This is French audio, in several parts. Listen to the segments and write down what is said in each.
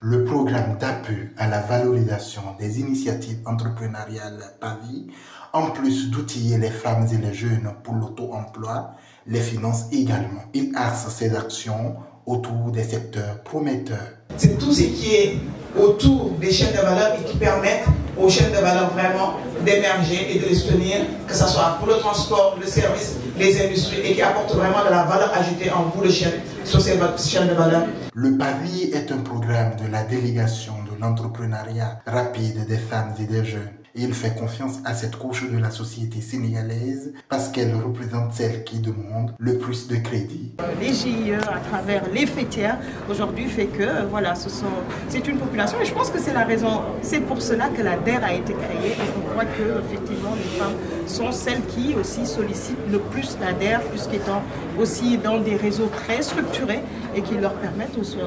Le programme d'appui à la valorisation des initiatives entrepreneuriales PAVI, en plus d'outiller les femmes et les jeunes pour l'auto-emploi, les finance également. Il axe ses actions autour des secteurs prometteurs. C'est tout ce qui est autour des chaînes de valeur et qui permettent aux chaînes de valeur vraiment d'émerger et de les soutenir, que ce soit pour le transport, le service, les industries, et qui apportent vraiment de la valeur ajoutée en bout de chaîne sur ces chaînes de valeur. Le PAVI est un programme de la délégation de l'entrepreneuriat rapide des femmes et des jeunes. Et il fait confiance à cette couche de la société sénégalaise parce qu'elle représente celle qui demande le plus de crédit. Les GIE à travers les fêtières aujourd'hui fait que voilà, c'est une population et je pense que c'est la raison, c'est pour cela que la DER a été créée et on voit que effectivement les femmes sont celles qui aussi sollicitent le plus la DER puisqu'étant aussi dans des réseaux très structurés et qui leur permettent aussi,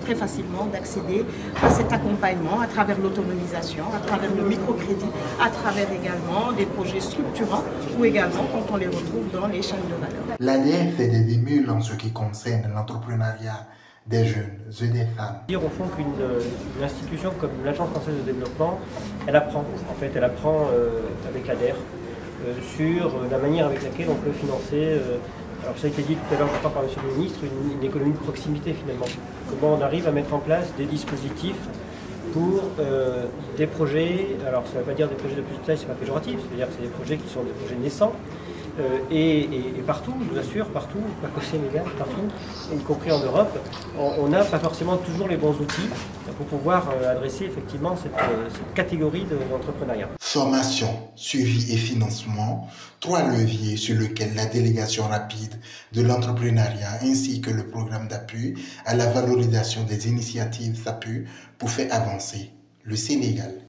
très facilement d'accéder à cet accompagnement à travers l'autonomisation, à travers le microcrédit, à travers également des projets structurants ou également quand on les retrouve dans les chaînes de valeur. L'ADF fait des émules en ce qui concerne l'entrepreneuriat des jeunes et des femmes. Dire au fond qu'une institution comme l'Agence française de développement, elle apprend avec l'ADER sur la manière avec laquelle on peut financer, alors ça a été dit tout à l'heure je crois par monsieur le ministre, une économie de proximité finalement. Comment on arrive à mettre en place des dispositifs pour des projets, alors ça ne veut pas dire des projets de petite taille, c'est pas péjoratif, c'est-à-dire que c'est des projets qui sont des projets naissants, et partout, je vous assure, partout, pas qu'au Sénégal, partout, y compris en Europe, on n'a pas forcément toujours les bons outils pour pouvoir adresser effectivement cette catégorie d'entrepreneuriat. Formation, suivi et financement, trois leviers sur lesquels la délégation rapide de l'entrepreneuriat ainsi que le programme d'appui à la valorisation des initiatives s'appuient pour faire avancer le Sénégal.